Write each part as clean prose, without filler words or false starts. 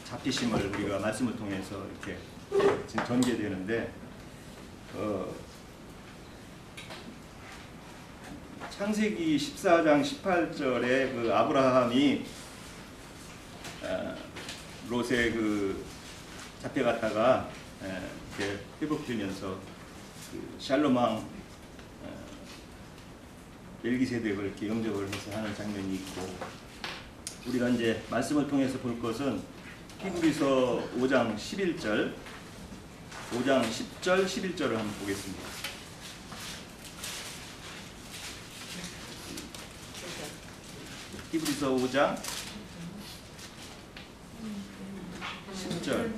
잡히심을 우리가 말씀을 통해서 이렇게 지금 전개되는데 창세기 14장 18절에 그 아브라함이 롯에 그 잡혀갔다가 이렇게 회복되면서 그 샬롬왕 멜기세덱을 이렇게 영접을 해서 하는 장면이 있고, 우리가 이제 말씀을 통해서 볼 것은 히브리서 5장 11절, 5장 10절, 11절을 한번 보겠습니다. 히브리서 5장 10절,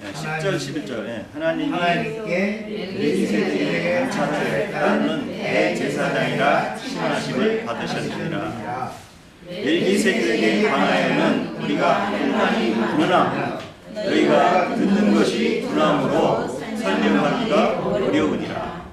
10절, 11절. 하나님께 멜기세덱에게 반차를 따르는 대제사장이라 칭하심을 받으셨느니라. 멜기세덱에 관하여는 우리가 하나님 그러나 너희가 듣는 것이 분함으로 설명하기가 어려우니라.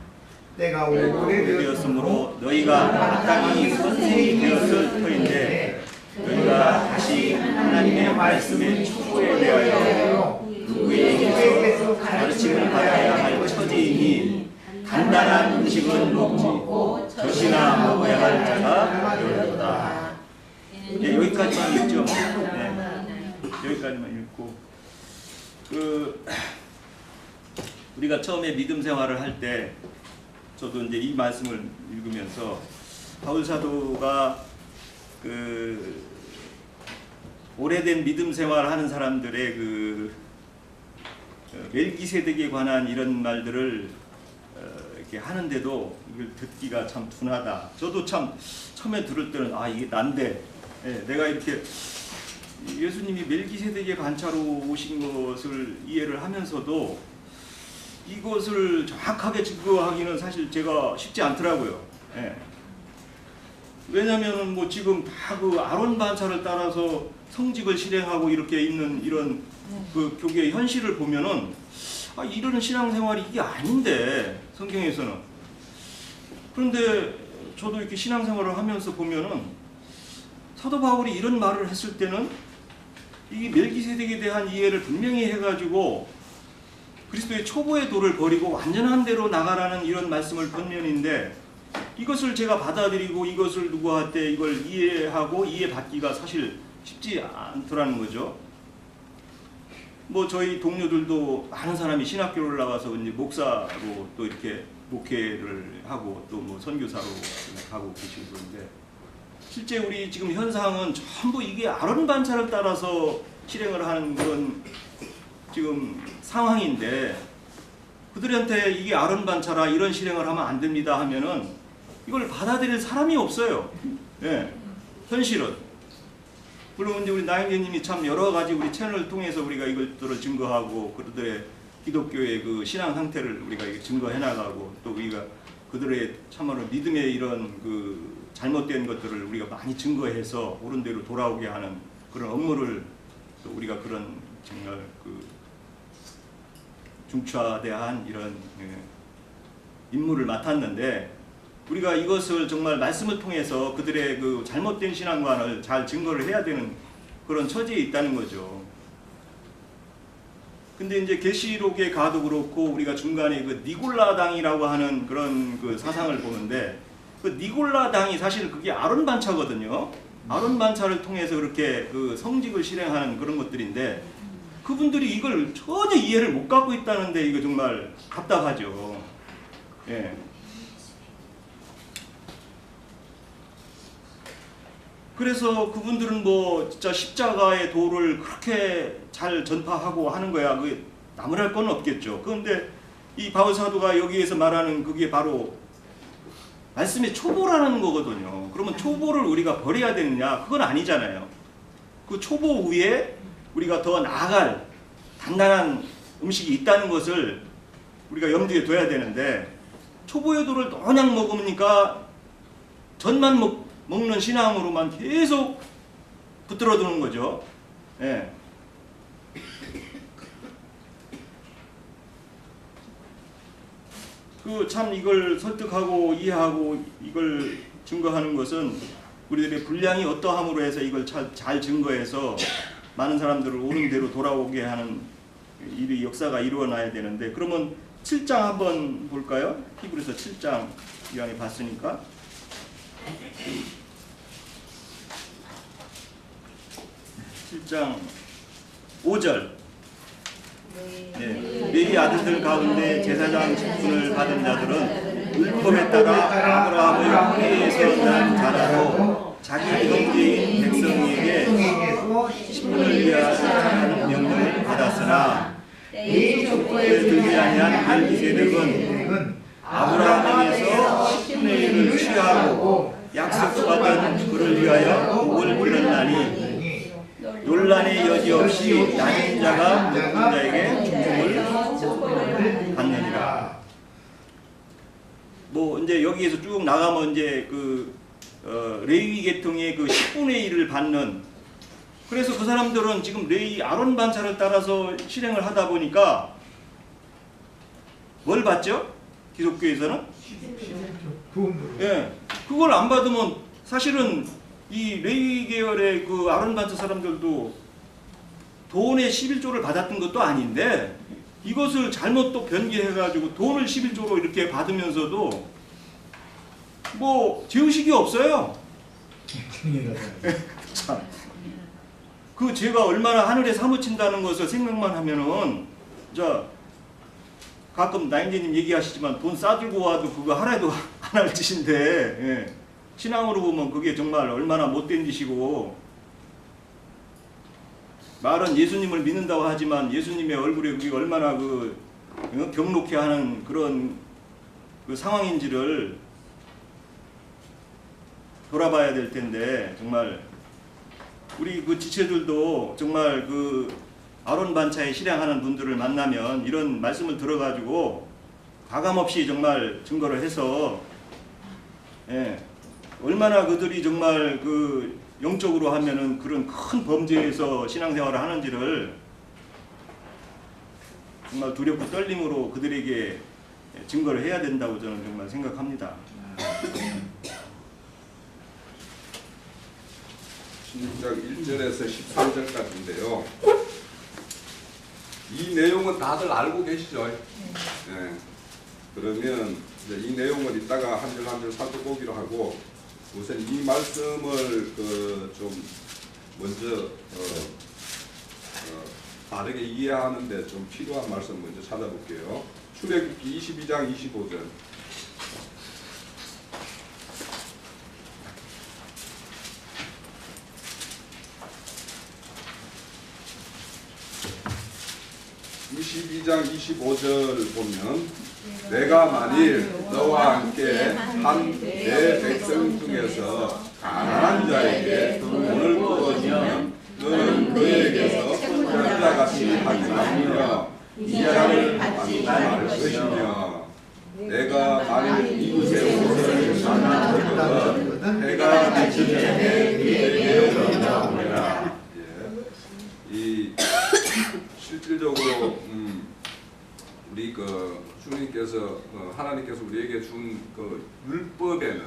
때가 오래되었으므로 너희가 마땅히 선생이 되었을 터인데 너희가 다시 하나님의 말씀의 촉구에 대하여 누구에게서 가르침을 받아야 할 처지이니 간단한 음식은 먹고 젖이나 먹어야 할 자가 어려우다. 여기까지만 읽죠. 여기까지만 읽고, 우리가 처음에 믿음 생활을 할 때 저도 이제 이 말씀을 읽으면서 바울 사도가 오래된 믿음 생활을 하는 사람들의 멜기세덱에 관한 이런 말들을 이렇게 하는데도 이걸 듣기가 참 둔하다. 저도 참 처음에 들을 때는 이게 난데, 내가 이렇게 예수님이 멜기세덱의 관차로 오신 것을 이해를 하면서도 이것을 정확하게 증거하기는 사실 제가 쉽지 않더라고요. 왜냐하면 뭐 지금 다 그 아론 반차를 따라서 성직을 실행하고 이렇게 있는 이런 그 교계의 현실을 보면은 이런 신앙생활이 이게 아닌데 성경에서는. 그런데 저도 이렇게 신앙생활을 하면서 보면은 사도 바울이 이런 말을 했을 때는 이 멜기세덱에 대한 이해를 분명히 해가지고 그리스도의 초보의 도를 버리고 완전한 대로 나가라는 이런 말씀을 번면인데, 이것을 제가 받아들이고 이것을 누구한테 이걸 이해하고 이해받기가 사실 쉽지 않더라는 거죠. 뭐 저희 동료들도 많은 사람이 신학교를 나와서 이제 목사로 또 이렇게 목회를 하고 또 뭐 선교사로 가고 계시고 그런데, 실제 우리 지금 현상은 전부 이게 아론 반차를 따라서 실행을 하는 그런 지금 상황인데, 그들한테 이게 아론 반차라 이런 실행을 하면 안 됩니다 하면은 이걸 받아들일 사람이 없어요. 현실은. 물론 이제 우리 나영재님이 참 여러 가지 우리 채널을 통해서 우리가 이것들을 증거하고 그들의 기독교의 그 신앙 상태를 우리가 증거해 나가고, 또 우리가 그들의 참으로 믿음의 이런 그 잘못된 것들을 우리가 많이 증거해서 옳은 대로 돌아오게 하는 그런 업무를 또 우리가 그런 정말 그 중차대한 이런 임무를 맡았는데, 우리가 이것을 정말 말씀을 통해서 그들의 그 잘못된 신앙관을 잘 증거를 해야 되는 그런 처지에 있다는 거죠. 근데 이제 계시록에 가도 그렇고 우리가 중간에 그 니골라당이라고 하는 그런 그 사상을 보는데, 그 니골라당이 사실 그게 아론 반차거든요. 아론 반차를 통해서 그렇게 그 성직을 실행하는 그런 것들인데, 그분들이 이걸 전혀 이해를 못 갖고 있다는데 이거 정말 답답하죠. 그래서 그분들은 뭐 진짜 십자가의 도를 그렇게 잘 전파하고 하는 거야. 그 나무랄 건 없겠죠. 그런데 이 바울 사도가 여기에서 말하는 그게 바로 말씀의 초보라는 거거든요. 그러면 초보를 우리가 버려야 되느냐? 그건 아니잖아요. 그 초보 위에 우리가 더 나아갈 단단한 음식이 있다는 것을 우리가 염두에 둬야 되는데, 초보의 도를 그냥 먹으니까 전만 먹는 신앙으로만 계속 붙들어두는 거죠. 그 참 이걸 설득하고 이해하고 이걸 증거하는 것은 우리들의 분량이 어떠함으로 해서 이걸 잘 증거해서 많은 사람들을 옳은 대로 돌아오게 하는 이 역사가 이루어나야 되는데, 그러면 7장 한번 볼까요? 히브리서 7장 이왕에 봤으니까. 7장 5절. 네. 레위 아들들 가운데 제사장 직분을 받은 자들은 율법에 따라 아브라함의 뿌리에서 난 자라로 자기 형제인 백성에게 10분을 위하여 명령을 받았으나 율법에 들지 아니한 멜기세덱은 아브라함에게서 10분의 1을 취하고 약속받은 그를 위하여 복을 빌었나니 논란의 여지 없이 낮은 자가 높은 자에게 축복을 받느니라. 뭐 이제 여기에서 쭉 나가면 이제 레위 계통의 그 10분의 1을 받는, 그래서 그 사람들은 지금 레위 아론 반차를 따라서 실행을 하다 보니까 뭘 받죠? 기독교에서는? 예, 그걸 안 받으면 사실은 이 레위 계열의 그 아론 반차 사람들도 돈의 11조를 받았던 것도 아닌데, 이것을 잘못 또 변개해가지고 돈을 11조로 이렇게 받으면서도 뭐 죄의식이 없어요. 참. 그 죄가 얼마나 하늘에 사무친다는 것을 생각만 하면은, 가끔 나인제님 얘기하시지만 돈 싸들고 와도 그거 하나도 안 할 짓인데, 예. 신앙으로 보면 그게 정말 얼마나 못된 짓이고, 말은 예수님을 믿는다고 하지만 예수님의 얼굴에 그게 얼마나 경록해 하는 그런 그 상황인지를 돌아봐야 될 텐데, 정말 우리 그 지체들도 정말 그 아론 반차에 실행하는 분들을 만나면 이런 말씀을 들어가지고 가감없이 정말 증거를 해서, 예, 얼마나 그들이 정말 그 영적으로 하면은 그런 큰 범죄에서 신앙생활을 하는지를 정말 두렵고 떨림으로 그들에게 증거를 해야 된다고 저는 정말 생각합니다. 16장 1절에서 13절까지인데요. 이 내용은 다들 알고 계시죠? 네. 그러면 이제 이 내용을 이따가 한 절 한 절 살펴보기로 하고, 우선 이 말씀을 좀 먼저 바르게 이해하는데 좀 필요한 말씀 먼저 찾아볼게요. 출애굽기 22장 25절. (22장 25절) 보면, 내가 만일 너와 함께 한 내 백성 중에서 가난한 자에게 돈을 부어주면 너는 그에게서 손자같이 하지 말며 이자를 받지 말 것이며, 내가 만일 이웃의 옷을 나눠주거든 해가 지기 전에 그에게 전하오리라. 이 실질적으로 우리 주님께서 하나님께서 우리에게 준 율법에는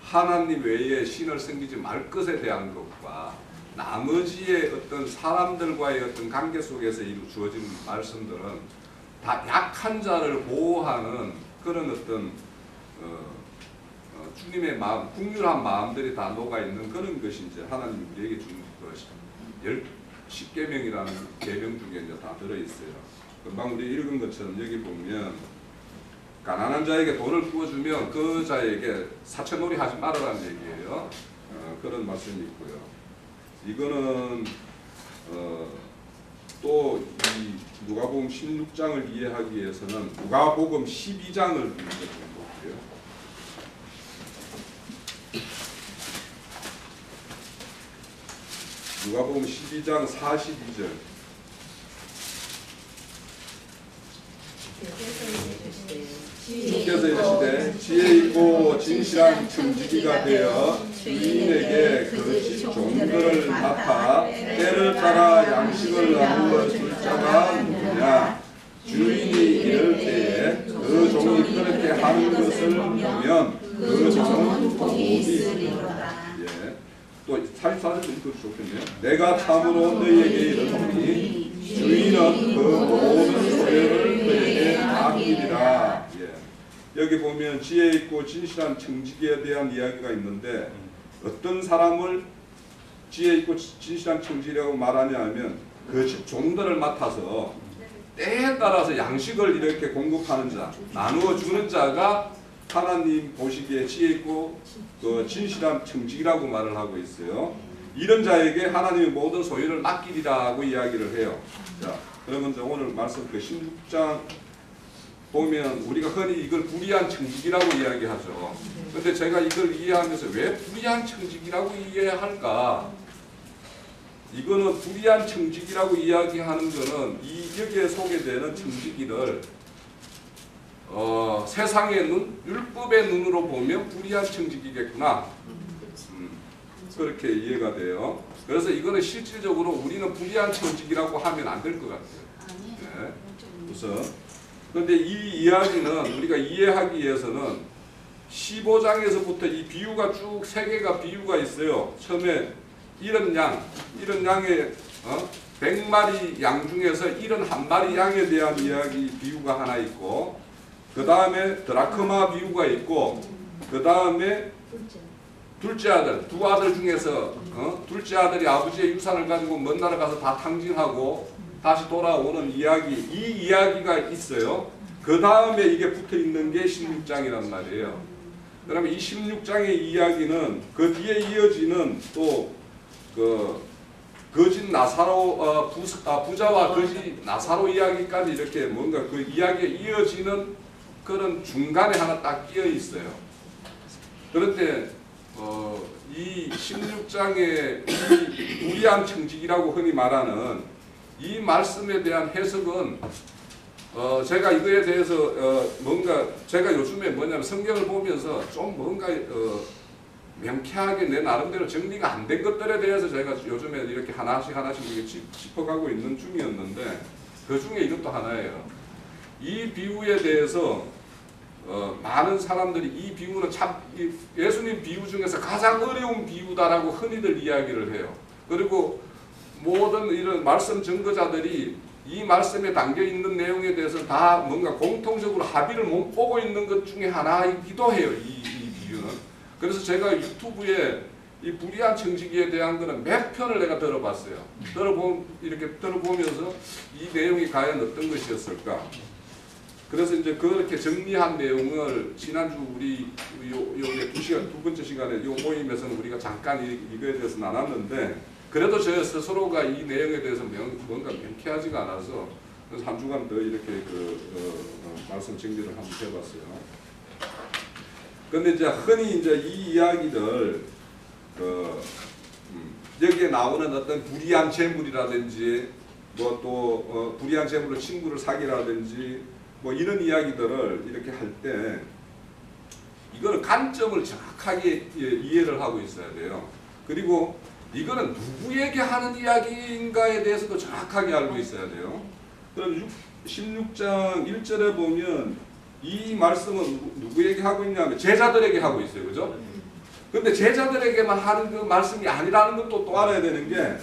하나님 외에 신을 섬기지 말 것에 대한 것과 나머지의 어떤 사람들과의 어떤 관계 속에서 주어진 말씀들은 다 약한 자를 보호하는 그런 어떤 주님의 마음, 국률한 마음들이 다 녹아 있는 그런 것이 이제 하나님 우리에게 준 것이 10계명이라는 계명 중에 이제 다 들어 있어요. 금방 우리 읽은 것처럼 여기 보면 가난한 자에게 돈을 부어주면 그 자에게 사채놀이 하지 말아라는 얘기예요. 그런 말씀이 있고요. 이거는 또 이 누가복음 16장을 이해하기 위해서는 누가복음 12장을 볼게요. 누가복음 12장 42절. 주께서 이르시되 지혜 있고 진실한 청지기가 되어 주인에게 그 종들을 맡아 때를 따라 양식을 나누어 줄 자가 누구냐. 주인이 이럴 때에 그 종이 그렇게 하는 것을 보면 그 종은 복이 있으리로다. 또 44절도 읽어도 좋겠네요. 내가 참으로 너희에게 이르노니 주인은 그 모든 소유를 그에게 맡기리라. 예. 여기 보면 지혜 있고 진실한 청지기에 대한 이야기가 있는데 어떤 사람을 지혜 있고 진실한 청지기라고 말하냐 하면 그 집 종들을 맡아서 때에 따라서 양식을 이렇게 공급하는 자, 나누어 주는 자가 하나님 보시기에 지혜 있고 그 진실한 청지기라고 말을 하고 있어요. 이런 자에게 하나님의 모든 소유를 맡기리라고 이야기를 해요. 자, 그러면 이제 오늘 말씀 그 16장 보면 우리가 흔히 이걸 불의한 청지기라고 이야기하죠. 근데 제가 이걸 이해하면서 왜 불의한 청지기라고 이해할까? 이거는 불의한 청지기라고 이야기하는 거는 이 여기에 소개되는 청지기를 세상의 눈, 율법의 눈으로 보면 불의한 청지기겠구나. 그렇게 이해가 돼요. 그래서 이거는 실질적으로 우리는 불의한 청지기라고 하면 안 될 것 같아요. 네. 우선. 그런데 이 이야기는 우리가 이해하기 위해서는 15장에서부터 이 비유가 쭉 3개가 비유가 있어요. 처음에 이런 양의 100마리 양 중에서 71마리 양에 대한 이야기 비유가 하나 있고, 그 다음에 드라크마 비유가 있고, 그 다음에 둘째 아들, 두 아들 중에서 둘째 아들이 아버지의 유산을 가지고 먼 나라 가서 다 탕진하고 다시 돌아오는 이야기, 이 이야기가 있어요. 그 다음에 이게 붙어 있는 게 16장이란 말이에요. 그러면 이 16장의 이야기는 그 뒤에 이어지는 또 그 거짓 나사로 부자와 거짓 나사로 이야기까지 이렇게 뭔가 그 이야기에 이어지는 그런 중간에 하나 딱 끼어 있어요. 그런데 이 16장의 이 불의한 청지기라고 흔히 말하는 이 말씀에 대한 해석은 제가 이거에 대해서 뭔가 제가 요즘에 뭐냐면 성경을 보면서 좀 뭔가 명쾌하게 내 나름대로 정리가 안 된 것들에 대해서 제가 요즘에 이렇게 하나씩 이렇게 짚어가고 있는 중이었는데 그 중에 이것도 하나예요. 이 비유에 대해서 많은 사람들이 이 비유는 참 예수님 비유 중에서 가장 어려운 비유다라고 흔히들 이야기를 해요. 그리고 모든 이런 말씀 증거자들이 이 말씀에 담겨 있는 내용에 대해서 다 뭔가 공통적으로 합의를 못 보고 있는 것 중에 하나이기도 해요. 이 비유는. 그래서 제가 유튜브에 이 불의한 청지기에 대한 거는 몇 편을 내가 들어봤어요. 이렇게 들어보면서 이 내용이 과연 어떤 것이었을까. 그래서 이제 그렇게 정리한 내용을 지난주 우리 두 번째 시간에 요 모임에서는 우리가 잠깐 이거에 대해서 나눴는데, 그래도 저 스스로가 이 내용에 대해서 뭔가 명쾌하지가 않아서 그래서 한 주간 더 이렇게 말씀 정리를 한번 해봤어요. 근데 이제 흔히 이제 이 이야기들 여기에 나오는 어떤 불의한 재물이라든지 뭐 또 불의한 재물로 친구를 사기라든지 뭐 이런 이야기들을 이렇게 할 때 이거는 관점을 정확하게 이해를 하고 있어야 돼요. 그리고 이거는 누구에게 하는 이야기인가에 대해서도 정확하게 알고 있어야 돼요. 그럼 16장 1절에 보면 이 말씀은 누구에게 하고 있냐면 제자들에게 하고 있어요. 그죠? 근데 제자들에게만 하는 그 말씀이 아니라는 것도 또 알아야 되는 게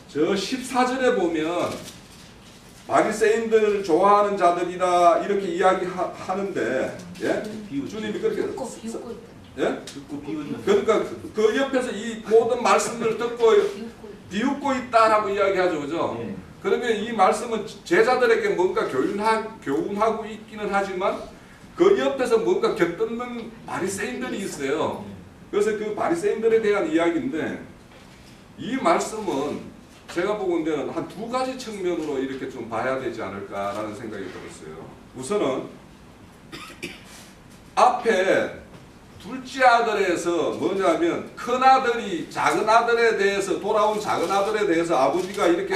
저 14절에 보면 바리새인들 좋아하는 자들이라 이렇게 이야기하는데 예? 주님이 그렇게 예? 듣고 비웃는. 그러니까 그 옆에서 이 모든 말씀을 듣고 비웃고 있다라고 이야기하죠. 그죠? 예. 그러면 이 말씀은 제자들에게 뭔가 교훈하고 있기는 하지만 그 옆에서 뭔가 곁듣는 바리새인들이 있어요. 그래서 그 바리새인들에 대한 이야기인데 이 말씀은 제가 보건대는 한 2가지 측면으로 이렇게 좀 봐야 되지 않을까라는 생각이 들었어요. 우선은 앞에 둘째 아들에서 뭐냐면 큰 아들이 작은 아들에 대해서 돌아온 작은 아들에 대해서 아버지가 이렇게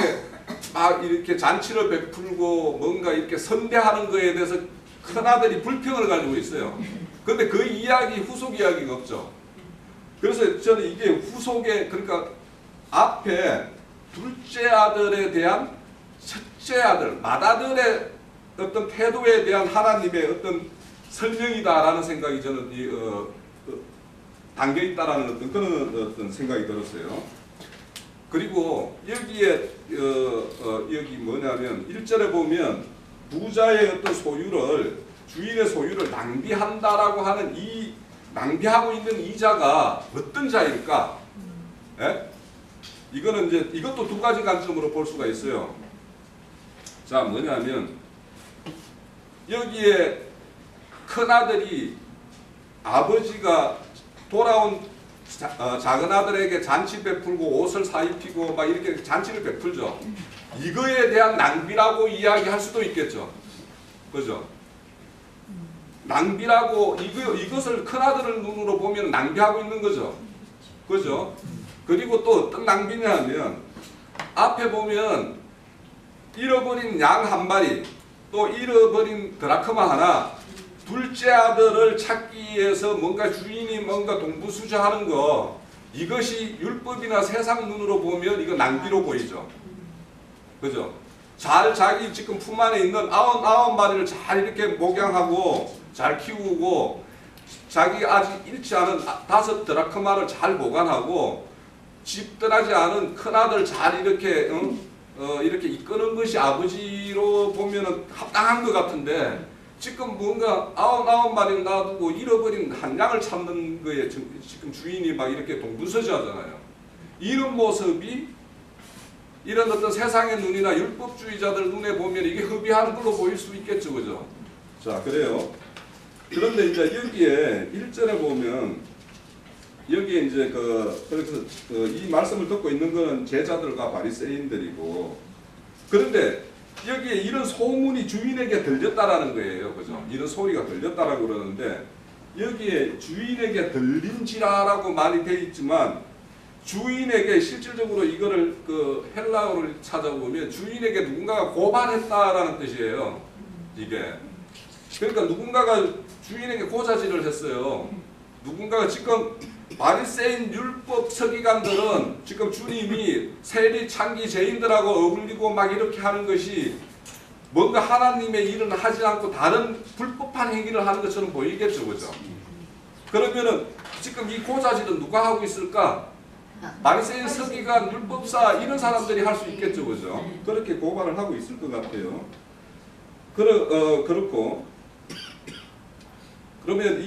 막 이렇게 잔치를 베풀고 뭔가 이렇게 선대하는 거에 대해서 큰 아들이 불평을 가지고 있어요. 근데 그 이야기 후속 이야기가 없죠. 그래서 저는 이게 후속에 그러니까 앞에 둘째 아들에 대한 첫째 아들, 맏아들의 어떤 태도에 대한 하나님의 어떤 설명이다라는 생각이 저는 담겨 있다라는 어떤 그런 어떤 생각이 들었어요. 그리고 여기에 여기 뭐냐면 1절에 보면 부자의 어떤 소유를 주인의 소유를 낭비한다라고 하는 이 낭비하고 있는 이 자가 어떤 자일까? 예? 이거는 이제 이것도 두 가지 관점으로 볼 수가 있어요. 자, 뭐냐면 여기에 큰 아들이 아버지가 돌아온 작은 아들에게 잔치 베풀고 옷을 사입히고 막 이렇게 잔치를 베풀죠. 이거에 대한 낭비라고 이야기할 수도 있겠죠. 그죠? 낭비라고 이것을 큰 아들을 눈으로 보면 낭비하고 있는 거죠. 그죠? 그리고 또 어떤 낭비냐면 앞에 보면 잃어버린 양 한 마리, 또 잃어버린 드라크마 하나, 둘째 아들을 찾기 위해서 뭔가 주인이 뭔가 동부수저하는 거, 이것이 율법이나 세상 눈으로 보면 이거 낭비로 보이죠. 그죠? 잘 자기 지금 품 안에 있는 99마리를 잘 이렇게 목양하고 잘 키우고 자기 아직 잃지 않은 5 드라크마를 잘 보관하고 집 떠나지 않은 큰아들 잘 이렇게 이렇게 이끄는 것이 아버지로 보면은 합당한 것 같은데 지금 뭔가 99마리를 놔두고 잃어버린 한 양을 찾는 거에 지금 주인이 막 이렇게 동분서주하잖아요. 이런 모습이 이런 어떤 세상의 눈이나 율법주의자들 눈에 보면 이게 hợp의하는 걸로 보일 수 있겠죠, 그죠? 자, 그래요. 그런데 이제 여기에 1절에 보면 여기에 이제 그래서 이 말씀을 듣고 있는 것은 제자들과 바리새인들이고, 그런데 여기에 이런 소문이 주인에게 들렸다라는 거예요, 그죠? 이런 소리가 들렸다라고 그러는데 여기에 주인에게 들린지라라고 말이 돼 있지만 주인에게 실질적으로 이거를 헬라어를 찾아보면 주인에게 누군가가 고발했다라는 뜻이에요. 이게 그러니까 누군가가 주인에게 고자질을 했어요. 누군가가 지금 바리새인 율법 서기관들은 지금 주님이 세리 창기 죄인들하고 어울리고 막 이렇게 하는 것이 뭔가 하나님의 일은 하지 않고 다른 불법한 행위를 하는 것처럼 보이겠죠, 그죠? 그러면은 지금 이 고자질은 누가 하고 있을까? 바리새인 서기관 율법사 이런 사람들이 할 수 있겠죠, 그죠? 그렇게 고발을 하고 있을 것 같아요. 그렇고. 그러면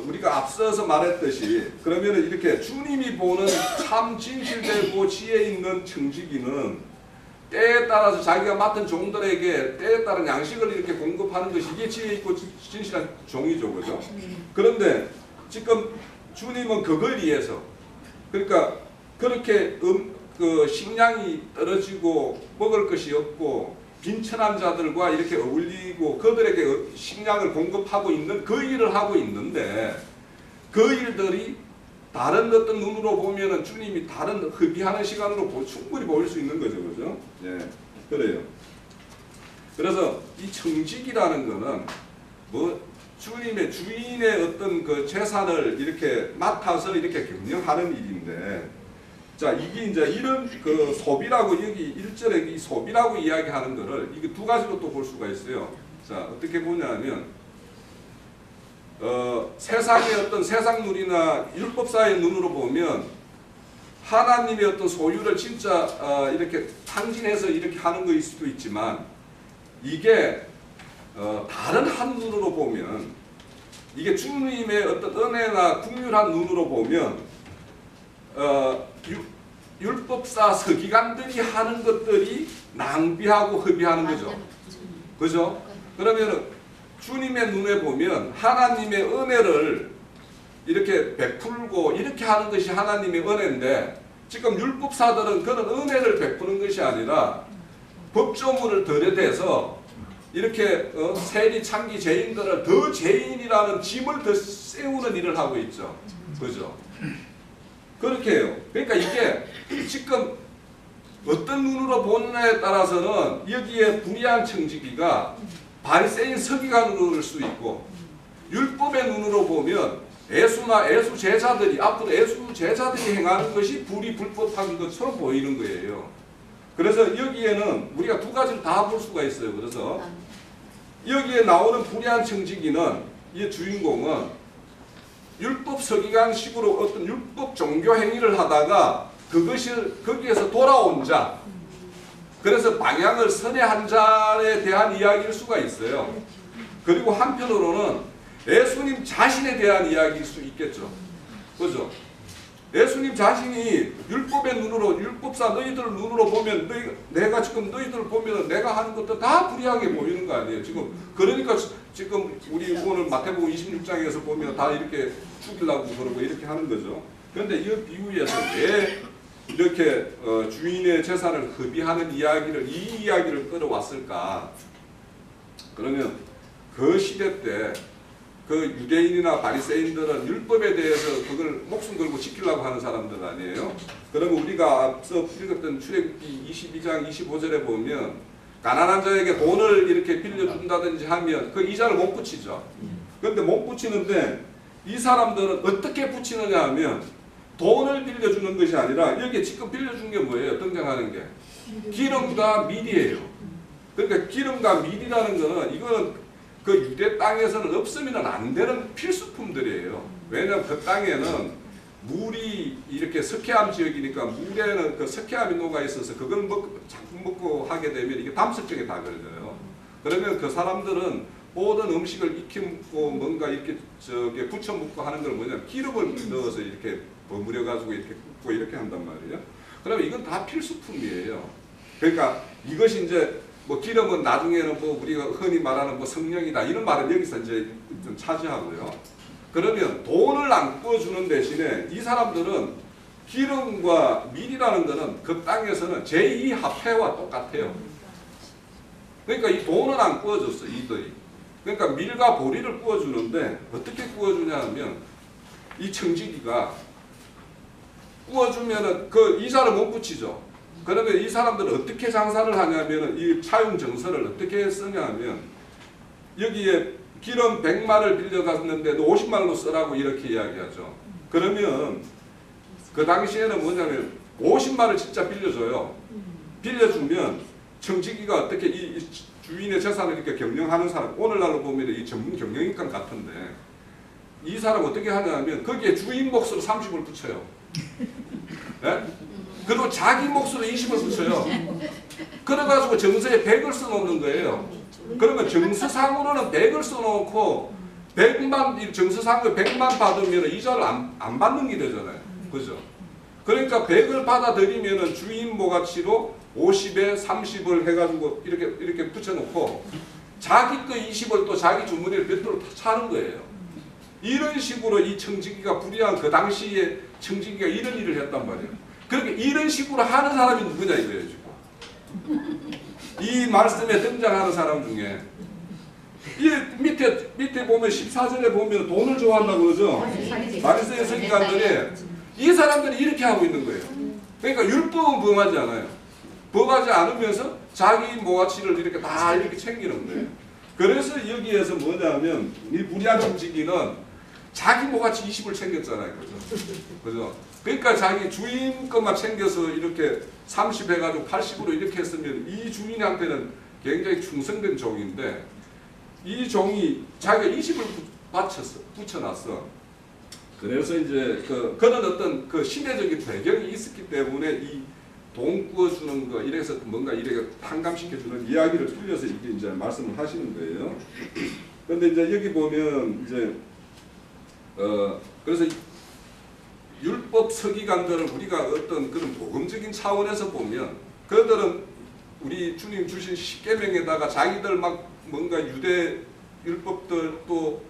우리가 앞서서 말했듯이 그러면 이렇게 주님이 보는 참 진실되고 지혜 있는 청지기는 때에 따라서 자기가 맡은 종들에게 때에 따른 양식을 이렇게 공급하는 것이 이게 지혜 있고 진실한 종이죠, 그죠? 그런데 지금 주님은 그걸 위해서 그러니까 그렇게 식량이 떨어지고 먹을 것이 없고 빈천한 자들과 이렇게 어울리고 그들에게 식량을 공급하고 있는 그 일을 하고 있는데 그 일들이 다른 어떤 눈으로 보면은 주님이 다른 hợp의하는 시간으로 충분히 보일 수 있는 거죠, 그죠? 네, 그래요. 그래서 이 청직이라는 거는 뭐 주님의 주인의 어떤 그 재산을 이렇게 맡아서 이렇게 경영하는 일인데. 자, 이게 이제 이런 소비라고 여기 1절에 이 소비라고 이야기하는 거를 이게 두 가지로 또 볼 수가 있어요. 자, 어떻게 보냐면 세상의 어떤 세상 눈이나 율법사의 눈으로 보면 하나님의 어떤 소유를 진짜 이렇게 탕진해서 이렇게 하는 거일 수도 있지만 이게 다른 한 눈으로 보면 이게 주님의 어떤 은혜나 국률한 눈으로 보면 율법사 서기관들이 하는 것들이 낭비하고 허비하는 거죠. 그죠? 그러면 주님의 눈에 보면 하나님의 은혜를 이렇게 베풀고 이렇게 하는 것이 하나님의 은혜인데 지금 율법사들은 그런 은혜를 베푸는 것이 아니라 법조문을 들여대서 이렇게 세리 창기 죄인들을 더 죄인이라는 짐을 더 세우는 일을 하고 있죠. 그죠? 그렇게 해요. 그러니까 이게 지금 어떤 눈으로 보느냐에 따라서는 여기에 불의한 청지기가 바리새인 서기관으로 볼 수 있고 율법의 눈으로 보면 예수나 예수 제자들이 앞으로 예수 제자들이 행하는 것이 불법한 것처럼 보이는 거예요. 그래서 여기에는 우리가 두 가지를 다 볼 수가 있어요. 그래서 여기에 나오는 불의한 청지기는 이 주인공은 율법 서기관식으로 어떤 율법 종교 행위를 하다가 그것이 거기에서 돌아온 자, 그래서 방향을 선회한 자에 대한 이야기일 수가 있어요. 그리고 한편으로는 예수님 자신에 대한 이야기일 수 있겠죠. 그죠? 예수님 자신이 율법의 눈으로, 율법사 너희들 눈으로 보면 내가 지금 너희들 보면 내가 하는 것도 다 불의하게 보이는 거 아니에요. 지금 그러니까 지금 우리 오늘 마태복음 26장에서 보면 다 이렇게 죽이려고 그러고 이렇게 하는 거죠. 그런데 이 비유에서 왜 이렇게 주인의 재산을 허비하는 이 이야기를 끌어왔을까? 그러면 그 시대 때 그 유대인이나 바리새인들은 율법에 대해서 그걸 목숨 걸고 지키려고 하는 사람들 아니에요? 그러면 우리가 앞서 읽었던 출애굽기 22장 25절에 보면 가난한 자에게 돈을 이렇게 빌려준다든지 하면 그 이자를 못 붙이죠. 그런데 못 붙이는데 이 사람들은 어떻게 붙이느냐 하면 돈을 빌려주는 것이 아니라 여기에 지금 빌려준 게 뭐예요? 등장하는 게 기름과 밀이에요. 그러니까 기름과 밀이라는 거는 이거는 그 유대 땅에서는 없으면 안 되는 필수품들이에요. 왜냐하면 그 땅에는 물이 이렇게 석회암 지역이니까 물에는 그 석회암이 녹아 있어서 그걸 자꾸 먹고 하게 되면 이게 담습증에 다 걸려요. 그러면 그 사람들은 모든 음식을 익히고 뭔가 이렇게 부쳐 먹고 하는 걸 뭐냐면 기름을 넣어서 이렇게 버무려 가지고 이렇게 굽고 이렇게 한단 말이에요. 그러면 이건 다 필수품이에요. 그러니까 이것이 이제 뭐 기름은 나중에는 뭐 우리가 흔히 말하는 뭐 성령이다 이런 말은 여기서 이제 좀 차지하고요. 그러면 돈을 안 구워주는 대신에 이 사람들은 기름과 밀이라는 거는 그 땅에서는 제2화폐와 똑같아요. 그러니까 이 돈은 안 구워줬어 이들이. 그러니까 밀과 보리를 구워주는데 어떻게 구워주냐 하면 이 청지기가 구워주면은 그 이자를 못 붙이죠. 그러면 이 사람들은 어떻게 장사를 하냐면 이 차용 정서를 어떻게 쓰냐 하면 여기에 기름 100마를 빌려갔는데 50말로 쓰라고 이렇게 이야기하죠. 그러면 그 당시에는 뭐냐면 50말을 진짜 빌려줘요. 빌려주면 청지기가 어떻게 이 주인의 재산을 이렇게 경영하는 사람, 오늘날로 보면 이 전문 경영인감 같은데 이 사람 어떻게 하냐면 거기에 주인 몫으로 30을 붙여요. 네? 그리고 자기 몫으로 20을 붙여요. 그래가지고 정서에 100을 써놓는 거예요. 그러면 정서상으로는 100을 써놓고 100만, 정서상으로 100만 받으면 이자를 안 받는 게 되잖아요. 그죠? 그러니까 100을 받아들이면 주인 모가치로 50에 30을 해가지고 이렇게 붙여놓고 자기 거 20을 또 자기 주머니에 별도로 차는 거예요. 이런 식으로 이 청지기가 불의한 그 당시에 청지기가 이런 일을 했단 말이에요. 그렇게 이런 식으로 하는 사람이 누구냐 이거예요 지금. 이 말씀에 등장하는 사람 중에 이 밑에 보면 14절에 보면 돈을 좋아한다고 그러죠. 바리새인 서기관들이 이 사람들이 이렇게 하고 있는 거예요. 그러니까 율법은 범하지 않아요. 범하지 않으면서 자기 모가치를 이렇게 다 이렇게 챙기는 거예요. 그래서 여기에서 뭐냐면 이 불의한 청지기는 자기 모가치 20을 챙겼잖아요. 그죠? 그러니까 자기 주인 것만 챙겨서 이렇게 30 해가지고 80으로 이렇게 했으면 이 주인한테는 굉장히 충성된 종인데 이 종이 자기가 20을 붙여놨어. 그래서 이제 그런 어떤 그 시대적인 배경이 있었기 때문에 이 돈 구워주는 거 이래서 뭔가 이렇게 탕감시켜주는 이야기를 풀려서 이게 이제 말씀을 하시는 거예요. 그런데 이제 여기 보면 이제 그래서 율법 서기관들을 우리가 어떤 그런 복음적인 차원에서 보면 그들은 우리 주님 주신 십계명에다가 자기들 막 뭔가 유대 율법들 또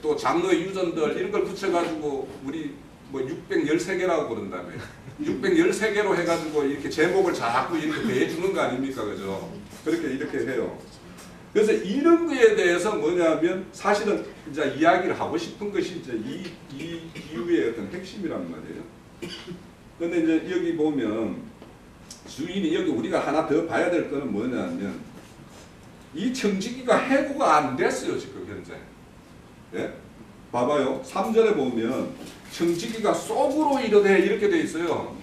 또 장로의 유전들 이런 걸 붙여가지고 우리 뭐 613개라고 그런다며 613개로 해가지고 이렇게 제목을 자꾸 이렇게 대해주는 거 아닙니까? 그죠? 이렇게 해요. 그래서 이런 거에 대해서 뭐냐면 사실은 이제 이야기를 하고 싶은 것이 이제 이 이유의 어떤 핵심이란 말이에요. 그런데 이제 여기 보면 주인이 여기 우리가 하나 더 봐야 될 거는 뭐냐면 이 청지기가 해고가 안 됐어요 지금 현재. 예? 봐봐요. 3절에 보면 청지기가 속으로 이르되 이렇게 돼 있어요.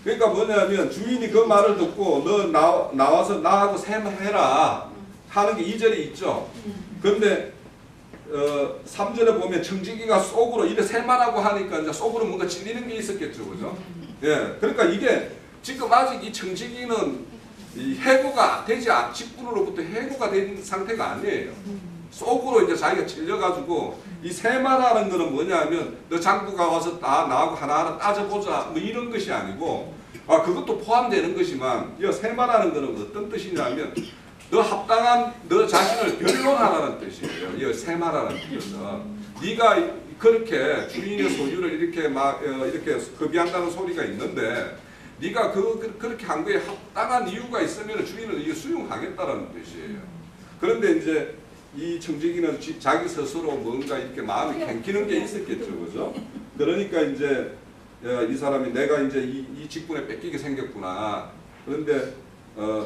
그러니까 뭐냐면 주인이 그 말을 듣고 너 나와서 나하고 셈해라 하는 게 2절에 있죠. 그런데 3절에 보면 청지기가 속으로 이래 셀만하고 하니까 이제 속으로 뭔가 찔리는 게 있었겠죠, 그죠? 예, 그러니까 이게 지금 아직 이 청지기는 이 해고가 되지 직분으로부터 해고가 된 상태가 아니에요. 속으로 이제 자기가 찔려가지고 이 세마라는 거는 뭐냐면 너 장부가 와서 다 나하고 하나하나 따져보자 뭐 이런 것이 아니고 그것도 포함되는 것이만 이 세마라는 거는 어떤 뜻이냐면 너 합당한 너 자신을 변론하라는 뜻이에요. 이 세마라는 뜻은 네가 그렇게 주인의 소유를 이렇게 막 이렇게 허비한다는 소리가 있는데 네가 그렇게 한 거에 합당한 이유가 있으면 주인은 이게 수용하겠다라는 뜻이에요. 그런데 이제 이 청지기는 자기 스스로 뭔가 이렇게 마음이 갱기는 게 있었겠죠, 그죠? 그러니까 이제 이 사람이 내가 이제 이 직분에 뺏기게 생겼구나. 그런데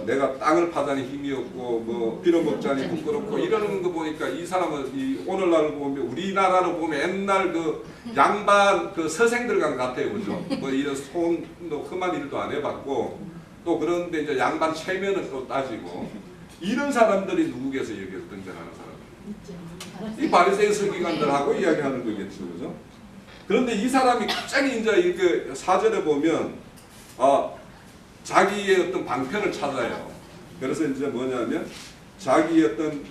내가 땅을 파자니 힘이 없고 뭐 빌어먹자니 부끄럽고 이러는 거 보니까 이 사람은 이 오늘날을 보면 우리나라로 보면 옛날 그 양반 그 서생들과 같아요, 그죠? 뭐 이런 손도 험한 일도 안 해봤고 또 그런데 이제 양반 체면을 또 따지고 이런 사람들이 누구겠어요, 여기서 등장하는 사람들? 이 바리새인 서기관들하고 이야기하는 거겠죠, 그죠? 그런데 이 사람이 갑자기 이제 이렇게 4절에 보면 자기의 어떤 방편을 찾아요. 그래서 이제 뭐냐면 자기의 어떤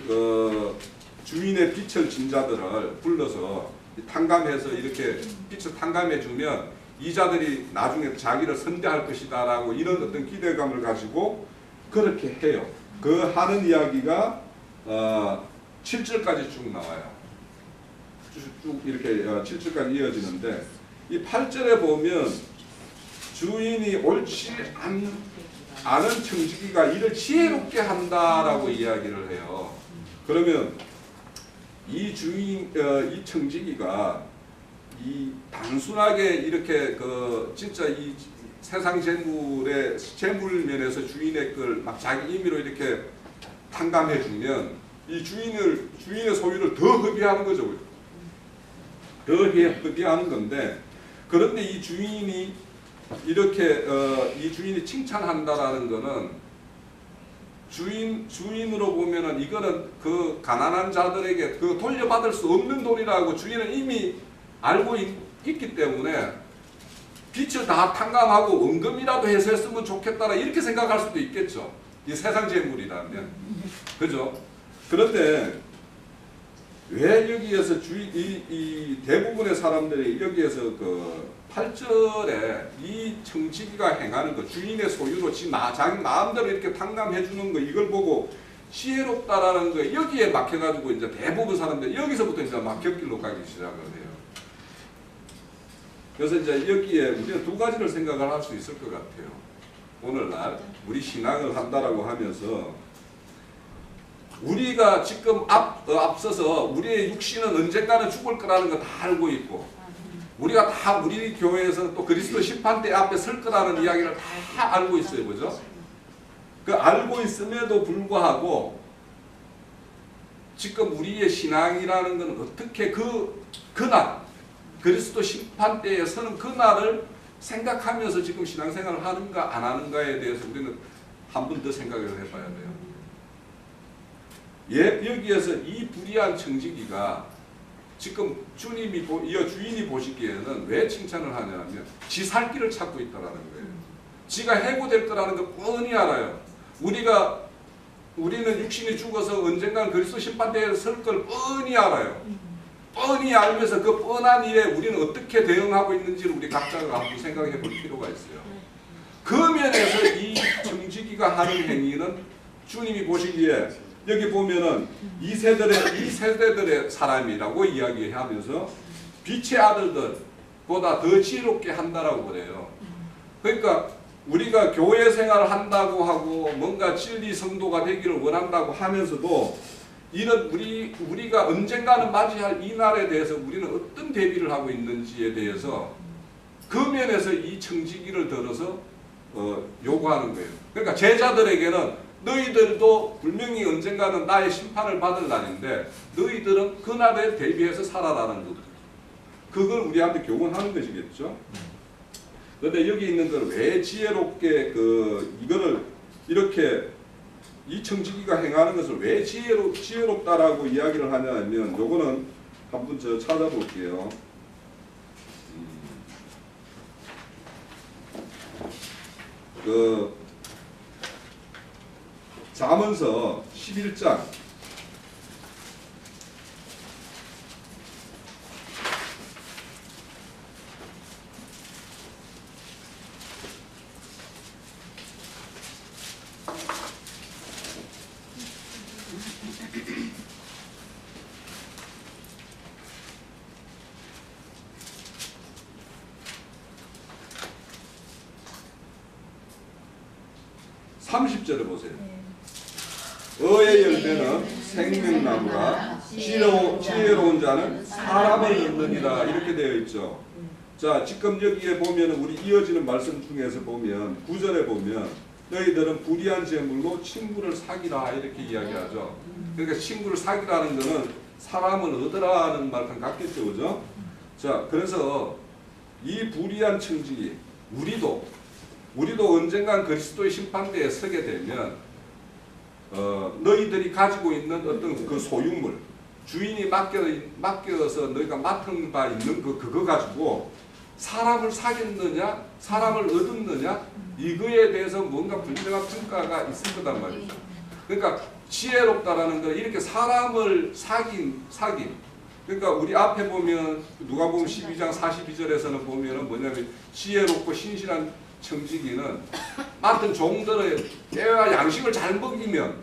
주인의 빛을 진 자들을 불러서 탕감해서 이렇게 빛을 탕감해 주면 이 자들이 나중에 자기를 선대할 것이다라고 이런 어떤 기대감을 가지고 그렇게 해요. 그 하는 이야기가 7절까지 쭉 나와요. 쭉 이렇게 7절까지 이어지는데 이 8절에 보면 주인이 옳지 않은 청지기가 이를 지혜롭게 한다라고 이야기를 해요. 그러면 이 이 청지기가 이 단순하게 이렇게 진짜 이 세상 재물 면에서 주인의 걸 막 자기 임의로 이렇게 탕감해 주면 이 주인의 소유를 더 허비하는 거죠. 더 허비하는 건데 그런데 이 주인이 이렇게 이 주인이 칭찬한다라는 거는 주인으로 보면은 이거는 그 가난한 자들에게 그 돌려받을 수 없는 돈이라고 주인은 이미 알고 있기 때문에 빚을 다 탕감하고 원금이라도 해서 했으면 좋겠다라 이렇게 생각할 수도 있겠죠. 이 세상 재물이라면. 그죠? 그런데 왜 여기에서 이 대부분의 사람들이 여기에서 그 8절에 이 청지기가 행하는 거 주인의 소유로 자기 마음대로 이렇게 탕감해 주는 거 이걸 보고 지혜롭다라는 거 여기에 막혀가지고 이제 대부분 사람들이 여기서부터 이제 막혔길로 가기 시작을 해요. 그래서 이제 여기에 우리는 두 가지를 생각을 할 수 있을 것 같아요. 오늘날 우리 신앙을 한다라고 하면서 우리가 지금 앞서서 우리의 육신은 언젠가는 죽을 거라는 거 다 알고 있고 우리가 다 우리 교회에서는 또 그리스도 심판대 앞에 설 거라는 이야기를 다 알고 있어요. 그죠? 그 알고 있음에도 불구하고 지금 우리의 신앙이라는 것은 어떻게 그날 그리스도 심판대에 서는 그날을 생각하면서 지금 신앙생활을 하는가 안 하는가에 대해서 우리는 한 번 더 생각을 해봐야 돼요. 여기에서 이 불의한 청지기가 지금 주인이 보시기에는 왜 칭찬을 하냐면 지 살 길을 찾고 있다는 거예요. 지가 해고될 거라는 거 뻔히 알아요. 우리는 육신이 죽어서 언젠간 그리스도 심판대에 설 걸 뻔히 알아요. 뻔히 알면서 그 뻔한 일에 우리는 어떻게 대응하고 있는지를 우리 각자가 한번 생각해 볼 필요가 있어요. 그 면에서 이 청지기가 하는 행위는 주님이 보시기에 여기 보면은 이 세대들의 사람이라고 이야기하면서 빛의 아들들보다 더 지혜롭게 한다라고 그래요. 그러니까 우리가 교회 생활을 한다고 하고 뭔가 진리 성도가 되기를 원한다고 하면서도 이런 우리가 언젠가는 맞이할 이 날에 대해서 우리는 어떤 대비를 하고 있는지에 대해서 그 면에서 이 청지기를 들어서 요구하는 거예요. 그러니까 제자들에게는 너희들도 분명히 언젠가는 나의 심판을 받을 날인데 너희들은 그 날에 대비해서 살아라는 것. 그걸 우리한테 교훈하는 것이겠죠. 그런데 여기 있는 걸 왜 지혜롭게 이거를 이렇게 이 청지기가 행하는 것을 왜 지혜롭다라고 이야기를 하냐 하면 요거는 한번 저 찾아볼게요. 그 잠언서 11장 30절에 보세요. 의의 열매는 생명나무라 지혜로운 자는 사람을 얻느니라 이렇게 되어 있죠. 자, 지금 여기에 보면 우리 이어지는 말씀 중에서 보면 9절에 보면 너희들은 불의한 재물로 친구를 사귀라 이렇게 이야기하죠. 그러니까 친구를 사귀라는 것은 사람을 얻으라는 말과 같겠죠, 그죠? 자, 그래서 이 불의한 청지기 우리도 언젠간 그리스도의 심판대에 서게 되면 너희들이 가지고 있는 어떤 그 소유물 주인이 맡겨서 너희가 맡은 바 있는 그거 가지고 사람을 사귀느냐 사람을 얻었느냐 이거에 대해서 뭔가 분명한 평가가 있을 거단 말이죠. 그러니까 지혜롭다라는 건 이렇게 사람을 사김 그러니까 우리 앞에 보면 누가복음 12장 42절에서는 보면은 뭐냐면 지혜롭고 신실한 청지기는 맡은 종들의 때와 양식을 잘 먹이면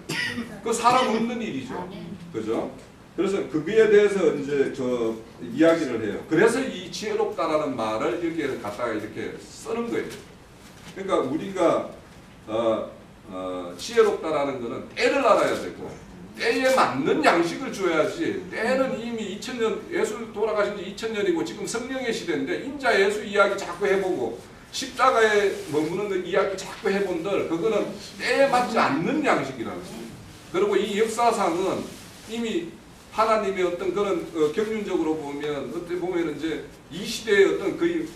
그 사람 얻는 일이죠. 그죠? 그래서 그거에 대해서 이제 저 이야기를 해요. 그래서 이 지혜롭다라는 말을 이렇게 갖다가 이렇게 쓰는 거예요. 그러니까 우리가 지혜롭다라는 것은 때를 알아야 되고 때에 맞는 양식을 줘야지. 때는 이미 2000년 예수 돌아가신 지 2000년이고 지금 성령의 시대인데 인자 예수 이야기 자꾸 해보고 십자가에 머무는 이야기 자꾸 해본들 그거는 때에 맞지 않는 양식이라는 거예요. 그리고 이 역사상은 이미 하나님의 어떤 그런 경륜적으로 보면 어떻게 보면 이제 이 시대의 어떤 거의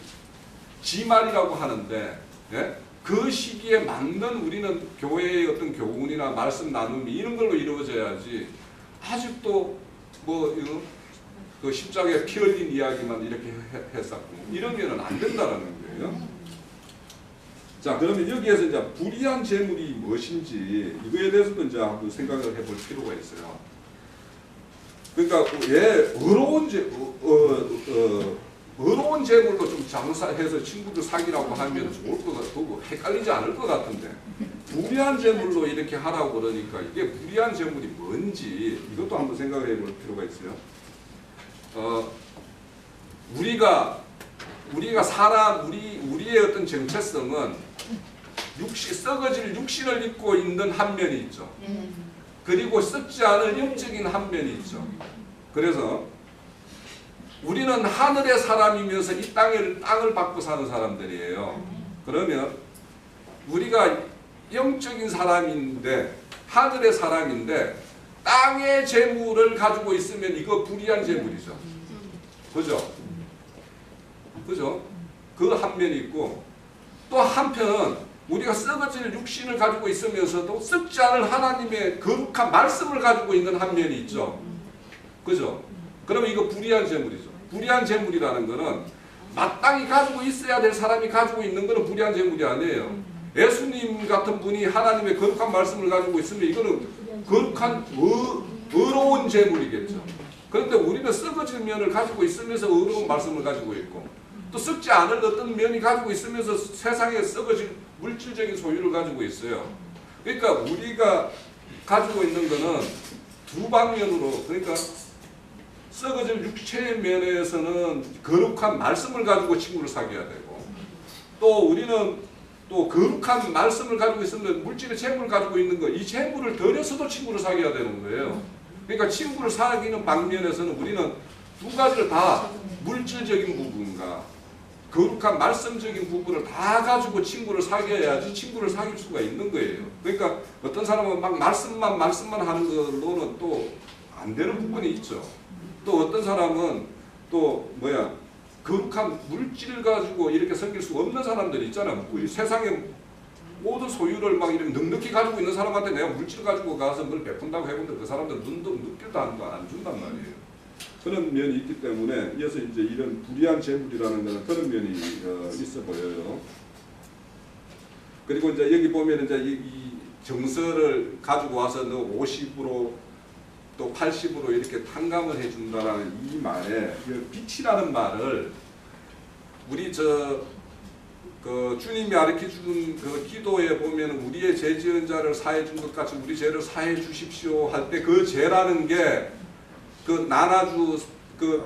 지말이라고 하는데 예? 그 시기에 맞는 우리는 교회의 어떤 교훈이나 말씀 나눔이 이런 걸로 이루어져야지 아직도 뭐 그 십자가에 피 흘린 이야기만 이렇게 했었고 이러면은 안 된다라는 거예요. 자, 그러면 여기에서 이제 불의한 재물이 무엇인지 이거에 대해서도 이제 한번 생각을 해볼 필요가 있어요. 그러니까 왜 의로운 재물로 좀 장사해서 친구들 사귀라고 하면 좋을 것 같고 헷갈리지 않을 것 같은데 불의한 재물로 이렇게 하라고 그러니까 이게 불의한 재물이 뭔지 이것도 한번 생각을 해볼 필요가 있어요. 우리가 사람 우리의 어떤 정체성은 썩어질 육신을 입고 있는 한 면이 있죠. 그리고 썩지 않을 영적인 한 면이 있죠. 그래서 우리는 하늘의 사람이면서 이 땅을 받고 사는 사람들이에요. 그러면 우리가 영적인 사람인데 하늘의 사람인데 땅의 재물을 가지고 있으면 이거 불의한 재물이죠. 그죠? 그죠? 그 한 면이 있고 또 한편 우리가 썩어질 육신을 가지고 있으면서도 썩지 않을 하나님의 거룩한 말씀을 가지고 있는 한 면이 있죠. 그죠? 그러면 이거 불의한 재물이죠. 불의한 재물이라는 거는 마땅히 가지고 있어야 될 사람이 가지고 있는 거는 불의한 재물이 아니에요. 예수님 같은 분이 하나님의 거룩한 말씀을 가지고 있으면 이거는 거룩한 의로운 재물이겠죠. 그런데 우리는 썩어질 면을 가지고 있으면서 의로운 말씀을 가지고 있고 또 썩지 않을 어떤 면이 가지고 있으면서 세상에 썩어질 물질적인 소유를 가지고 있어요. 그러니까 우리가 가지고 있는 거는 두 방면으로 그러니까 썩어질 육체의 면에서는 거룩한 말씀을 가지고 친구를 사귀어야 되고 또 우리는 또 거룩한 말씀을 가지고 있으면 물질의 재물을 가지고 있는 거 이 재물을 들여서도 친구를 사귀어야 되는 거예요. 그러니까 친구를 사귀는 방면에서는 우리는 두 가지를 다 물질적인 부분과 거룩한 말씀적인 부분을 다 가지고 친구를 사귀어야지 친구를 사귈 수가 있는 거예요. 그러니까 어떤 사람은 막 말씀만 하는 걸로는 또 안 되는 부분이 있죠. 또 어떤 사람은 또 거룩한 물질을 가지고 이렇게 섬길 수 없는 사람들이 있잖아요. 우리 세상에 모든 소유를 막 이렇게 넉넉히 가지고 있는 사람한테 내가 물질을 가지고 가서 뭘 베푼다고 해본들 그 사람들 눈도 느낄도 안 준단 말이에요. 그런 면이 있기 때문에 이어서 이제 이런 불이한 재물이라는 것은 그런 면이 있어 보여요. 그리고 이제 여기 보면 이제 이 정서를 가지고 와서 너 50으로 또 80으로 이렇게 탕감을 해준다라는 이 말에 빛이라는 말을 우리 그 주님이 가르쳐준 그 기도에 보면 우리의 죄 지은 자를 사해 준 것 같이 우리 죄를 사해 주십시오 할 때 그 죄라는 게 그 나눠주 그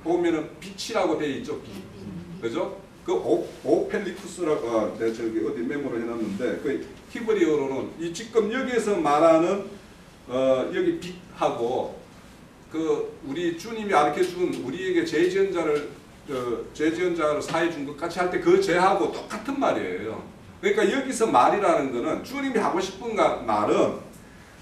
보면은 빛이라고 되어 있죠. 그죠? 그 오펠리쿠스라고 내가 저기 어디 메모를 해놨는데 그 히브리어로는 이 지금 여기에서 말하는 여기 빛하고 그 우리 주님이 가르쳐준 우리에게 죄 지은 자를 죄 지은 자를 사해 준 것 같이 할 때 그 죄하고 똑같은 말이에요. 그러니까 여기서 말이라는 거는 주님이 하고 싶은 말은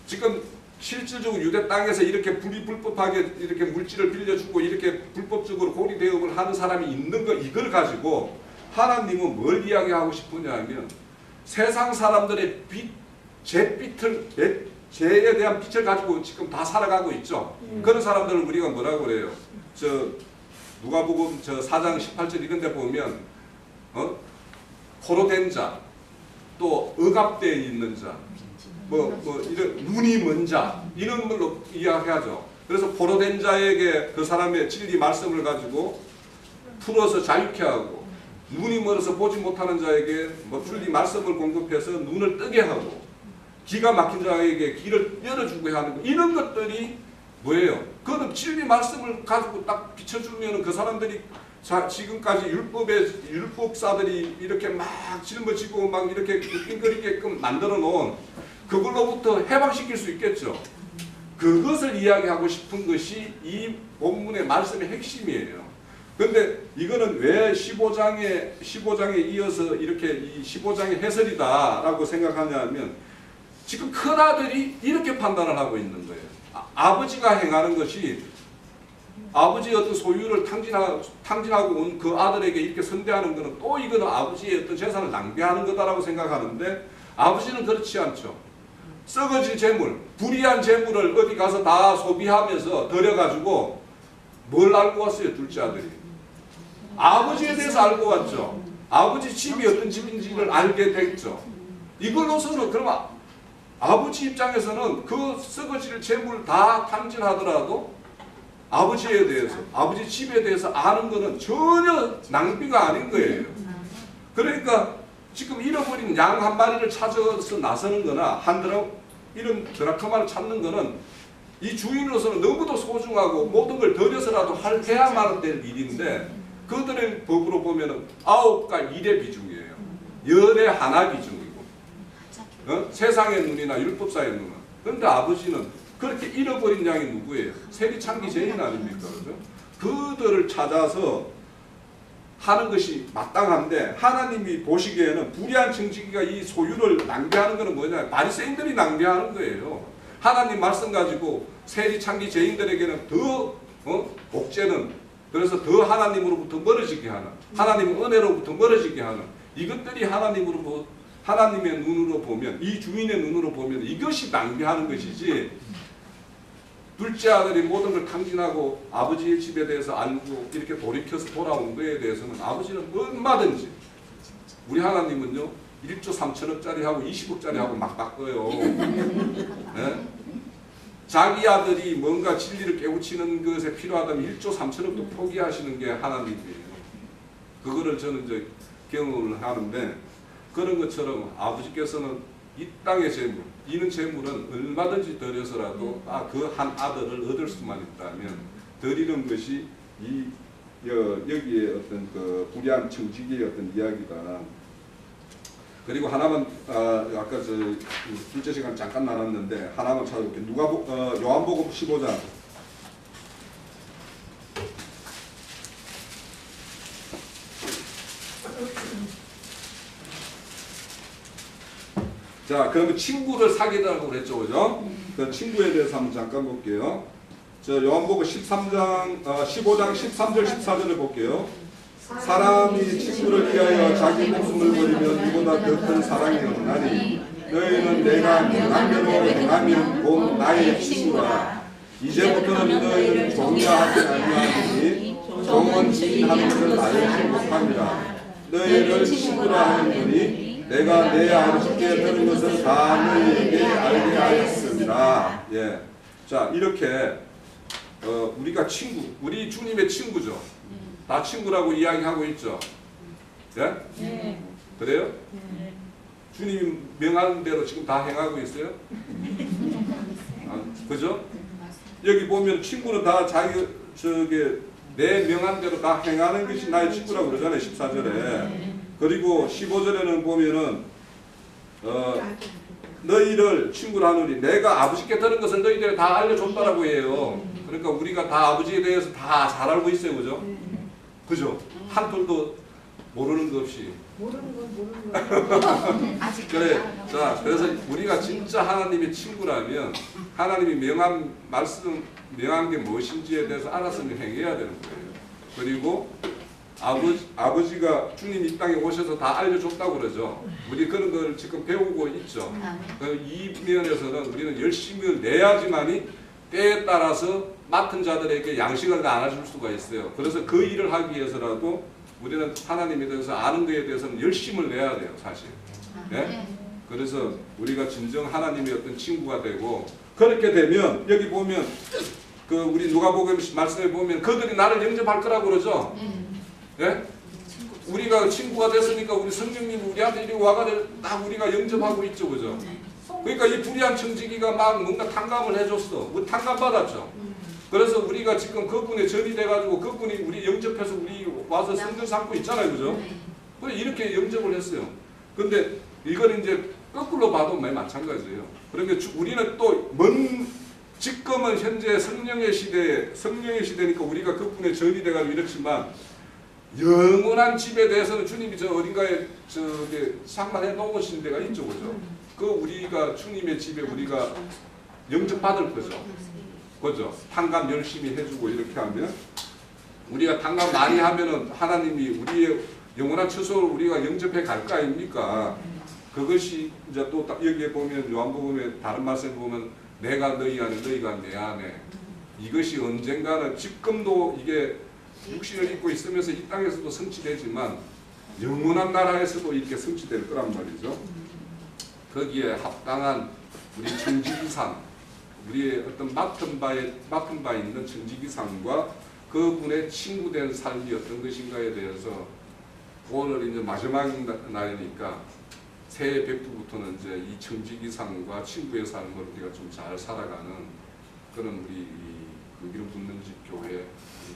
지금 실질적으로 유대 땅에서 이렇게 불법하게 이렇게 물질을 빌려주고 이렇게 불법적으로 고리 대업을 하는 사람이 있는 거 이걸 가지고 하나님은 뭘 이야기하고 싶으냐 하면 세상 사람들의 빛, 잿빛을 죄에 대한 빛을 가지고 지금 다 살아가고 있죠. 그런 사람들을 우리가 뭐라고 그래요? 누가복음 4장 18절 이런 데 보면 포로된 자, 또 억압되어 있는 자, 이런 눈이 먼 자 이런 걸로 이야기하죠. 그래서 포로된 자에게 그 사람의 진리 말씀을 가지고 풀어서 자유케 하고 눈이 멀어서 보지 못하는 자에게 진리 말씀을 공급해서 눈을 뜨게 하고 기가 막힌 자에게 길을 열어주고 하는 거 이런 것들이 뭐예요? 그거는 진리 말씀을 가지고 딱 비춰주면 그 사람들이 지금까지 율법사들이 이렇게 막 짊어지고 막 이렇게 낑거리게끔 만들어 놓은 그걸로부터 해방시킬 수 있겠죠. 그것을 이야기하고 싶은 것이 이 본문의 말씀의 핵심이에요. 그런데 이거는 왜 15장에 이어서 이렇게 이 15장의 해설이다라고 생각하냐면 지금 큰아들이 이렇게 판단을 하고 있는 거예요. 아버지가 행하는 것이 아버지의 어떤 소유를 탕진하고 온 그 아들에게 이렇게 선대하는 것은 또 이거는 아버지의 어떤 재산을 낭비하는 거다라고 생각하는데 아버지는 그렇지 않죠. 썩어질 재물, 불이한 재물을 어디 가서 다 소비하면서 들여가지고 뭘 알고 왔어요, 둘째 아들이? 아버지에 대해서 알고 왔죠. 아버지 집이 어떤 집인지를 알게 됐죠. 이걸로서는 그러면 아버지 입장에서는 그 썩어질 재물 다 탕진하더라도 아버지에 대해서, 아버지 집에 대해서 아는 거는 전혀 낭비가 아닌 거예요. 그러니까 지금 잃어버린 양 한 마리를 찾아서 나서는 거나 이런 드라크마를 찾는 거는 이 주인으로서는 너무도 소중하고 모든 걸 들여서라도 해야만 될 일인데 그들의 법으로 보면 9과 1의 비중이에요. 열의 하나 비중이고 세상의 눈이나 율법사의 눈은. 그런데 아버지는 그렇게 잃어버린 양이 누구예요? 세리창기 죄인 아닙니까? 그죠? 그들을 찾아서 하는 것이 마땅한데 하나님이 보시기에는 불의한 청지기가 이 소유를 낭비하는 것은 뭐냐? 바리새인들이 낭비하는 거예요. 하나님 말씀 가지고 세리창기 죄인들에게는 더 복제는 그래서 더 하나님으로부터 멀어지게 하는 하나님의 은혜로부터 멀어지게 하는 이것들이 하나님의 눈으로 보면 이 주인의 눈으로 보면 이것이 낭비하는 것이지 둘째 아들이 모든 걸 탕진하고 아버지의 집에 대해서 알고 이렇게 돌이켜서 돌아온 거에 대해서는 아버지는 얼마든지 우리 하나님은요 1조 3천억짜리 하고 20억짜리 하고 막 바꿔요. 네? 자기 아들이 뭔가 진리를 깨우치는 것에 필요하다면 1조 3천억도 포기하시는 게 하나님이에요. 그거를 저는 이제 경험을 하는데 그런 것처럼 아버지께서는 이 땅의 재물, 이는 재물은 얼마든지 드려서라도 그 한 아들을 얻을 수만 있다면 드리는 것이 여기에 어떤 그 불의한 청지기의 어떤 이야기다. 그리고 하나만 아까 둘째 시간 잠깐 나눴는데 하나만 찾아볼게요. 요한복음 15장. 자, 그러면 친구를 사귀라고 그랬죠, 그죠? 그 친구에 대해서 한번 잠깐 볼게요. 자, 요한복음 15장 13절 14절을 볼게요. 사람이 친구를 위하여 자기 목숨을 버리면 이보다 더 큰 사랑이 없나니 너희는 내가 명한 대로 행하면 곧 나의 친구라. 이제부터는 너희는 종이하지 아니하니 종은 지인하는 것을 알지 못합니다. 너희를 친구라 하였더니 내가 내 아버지께 들은 것을 다 너희에게 알게 하였습니다. 예. 자, 이렇게 우리가 친구, 우리 주님의 친구죠. 다 친구라고 이야기하고 있죠. 예? 네. 그래요? 주님이 명하는 대로 지금 다 행하고 있어요? 그죠? 여기 보면 친구는 다 자기 내 명한 대로 다 행하는 것이 나의 친구라고 그러잖아요. 14절에. 그리고 15절에는 보면은 너희를 친구로 하노니 내가 아버지께 들은 것을 너희들이 다 알려줬다라고 해요. 그러니까 우리가 다 아버지에 대해서 다 잘 알고 있어요. 그죠? 그죠? 한둘도 모르는 것 없이. 모르는 건 아직 그래. 자, 그래서 우리가 진짜 하나님의 친구라면 하나님이 명한 말씀, 명한 게 무엇인지에 대해서 알았으면 행해야 되는 거예요. 그리고 아버지가 주님 이 땅에 오셔서 다 알려줬다고 그러죠. 우리 그런 걸 지금 배우고 있죠. 이 면에서는 우리는 열심히 내야지만이 때에 따라서 맡은 자들에게 양식을 나눠줄 수가 있어요. 그래서 그 일을 하기 위해서라도 우리는 하나님에 대해서 아는 것에 대해서는 열심을 내야 돼요, 사실. 네? 그래서 우리가 진정 하나님의 어떤 친구가 되고, 그렇게 되면 여기 보면 그 우리 누가복음 말씀에 보면 그들이 나를 영접할 거라고 그러죠. 예? 우리가 친구가 됐으니까 우리 성령님이 우리한테 이리 와가지고 다 우리가 영접하고 있죠, 그죠? 그러니까 이 불의한 청지기가 막 뭔가 탕감을 해줬어. 우리 탕감 받았죠. 그래서 우리가 지금 그분의 전이 돼가지고 그분이 우리 영접해서 우리 와서 성전 삼고 있잖아요, 그죠? 그래 이렇게 영접을 했어요. 근데 이건 이제 거꾸로 봐도 맨 마찬가지예요. 그러니까 우리는 또 지금은 현재 성령의 시대니까 우리가 그분의 전이 돼가지고 이렇지만 영원한 집에 대해서는 주님이 저 어딘가에 상만해 놓으신 데가 있죠, 그죠? 그 우리가 주님의 집에 우리가 영접받을 거죠. 그죠? 탕감 열심히 해주고 이렇게 하면 우리가 탕감 많이 하면은 하나님이 우리의 영원한 처소를 우리가 영접해 갈 거 아닙니까? 그것이 이제 또 여기에 보면 요한복음에 다른 말씀에 보면 내가 너희 안에 너희가 내 안에 이것이 언젠가는 지금도 이게 육신을 입고 있으면서 이 땅에서도 성취되지만 영원한 나라에서도 이렇게 성취될 거란 말이죠. 거기에 합당한 우리 청지기상, 우리의 어떤 맡은 바 있는 청지기상과 그분의 친구된 삶이 어떤 것인가에 대해서 오늘 이제 마지막 날이니까 새해 백두부터는 이제 이 청지기상과 친구의 삶을 우리가 좀 잘 살아가는 그런 우리 기름 붓는 집 교회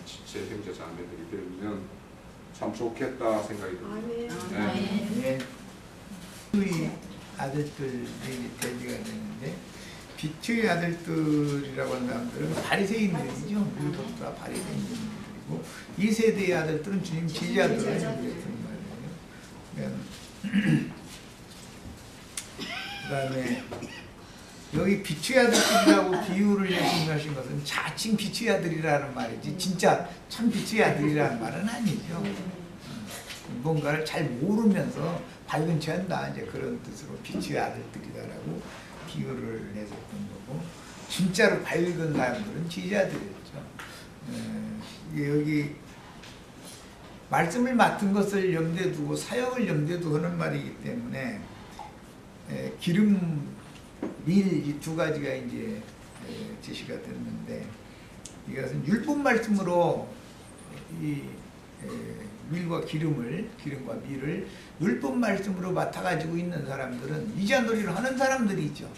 지체 형제 자매들이 되면 참 좋겠다 생각이 듭니다. 네. 우리 아들들이 대비가 되는데 비추의 아들들이라고 하는 사람들은 바리새인들이죠. 우리도 다 바리새인들이고 이 세대의 아들들은 주님 제자들을 그랬던 말이에요. 그다음에 여기 비추의 아들들이라고 비유를 예수님하신 것은 자칭 비추의 아들이라는 말이지 진짜 참 비추의 아들이라는 말은 아니죠. 뭔가를 잘 모르면서 밝은 채 한다 이제 그런 뜻으로 비추의 아들들이다라고 비유를 해줬던 거고 진짜로 밝은 사람들은 지자들이었죠. 여기 말씀을 맡은 것을 염두에 두고 사역을 염두에 두고 하는 말이기 때문에 기름, 밀 이 두 가지가 이제 제시가 됐는데 이것은 율법 말씀으로 이 밀과 기름과 밀을 율법 말씀으로 맡아가지고 있는 사람들은 이자놀이를 하는 사람들이죠.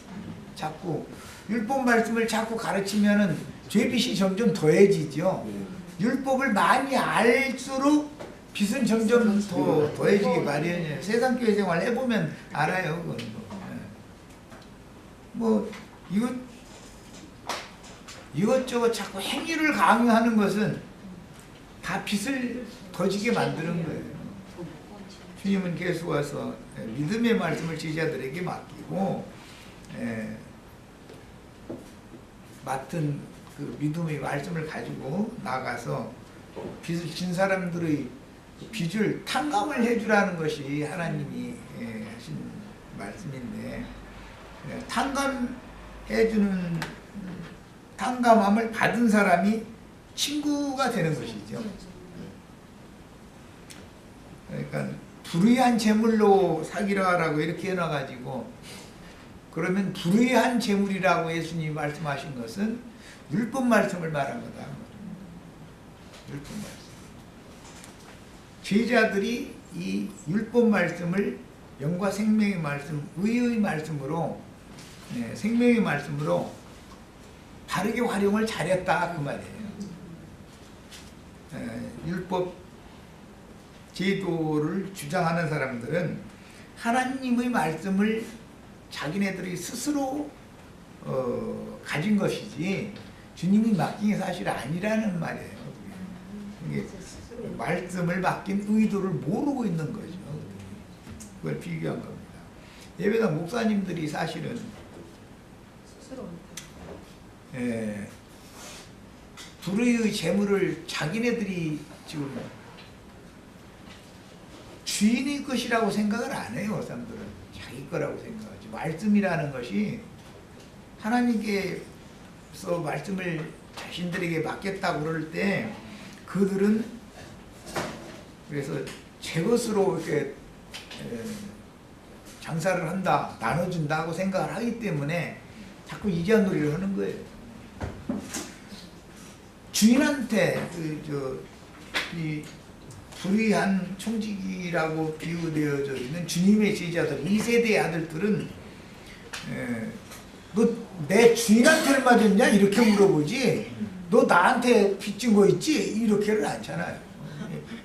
자꾸 율법 말씀을 자꾸 가르치면은 죄빚이 점점 더해지죠. 율법을 많이 알수록 빚은 점점 더해지기 마련이에요. 세상 교회 생활 해보면 알아요. 그건 뭐 이것저것 자꾸 행위를 강요하는 것은 다 빚을 더 지게 만드는 거예요. 주님은 계속 와서 믿음의 말씀을 제자들에게 맡기고 맡은 그 믿음의 말씀을 가지고 나가서 빚을 진 사람들의 빚을 탕감을 해주라는 것이 하나님이 하신 말씀인데 탕감해주는 탕감함을 받은 사람이 친구가 되는 것이죠. 그러니까 불의한 재물로 사기라라고 이렇게 해놔가지고 그러면 불의한 재물이라고 예수님이 말씀하신 것은 율법 말씀을 말한 거다. 율법 말씀. 제자들이 이 율법 말씀을 영과 생명의 말씀, 의의 말씀으로 생명의 말씀으로 바르게 활용을 잘했다 그 말이에요. 율법 제도를 주장하는 사람들은 하나님의 말씀을 자기네들이 스스로 가진 것이지 주님이 맡긴 게 사실 아니라는 말이에요. 이게 말씀을 맡긴 의도를 모르고 있는 거죠. 그걸 비교한 겁니다. 예배당 목사님들이 사실은 스스로 불의의 재물을 자기네들이 지금 주인의 것이라고 생각을 안 해요. 사람들은 자기 거라고 생각하지. 말씀이라는 것이 하나님께서 말씀을 자신들에게 맡겼다고 그럴 때 그들은 그래서 제 것으로 이렇게 장사를 한다, 나눠준다고 생각을 하기 때문에 자꾸 이지한 놀이를 하는 거예요. 주인한테 이 불의한 총직이라고 비유되어져 있는 주님의 제자들, 2세대의 아들들은 너 내 주인한테를 맞았냐? 이렇게 물어보지 너 나한테 빚진 거 있지? 이렇게는 않잖아요.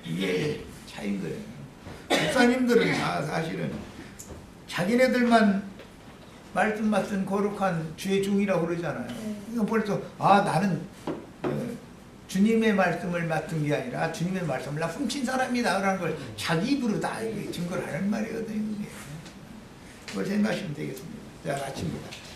이게 차이인 거예요. 목사님들은 다 사실은 자기네들만 말씀 맡은 거룩한 주의 종이라고 그러잖아요. 그러니까 벌써 나는 주님의 말씀을 맡은 게 아니라 주님의 말씀을 나 훔친 사람이다라는 걸 자기 입으로 다 증거를 하는 말이거든요. 그걸 생각하시면 되겠습니다. 자, 마칩니다.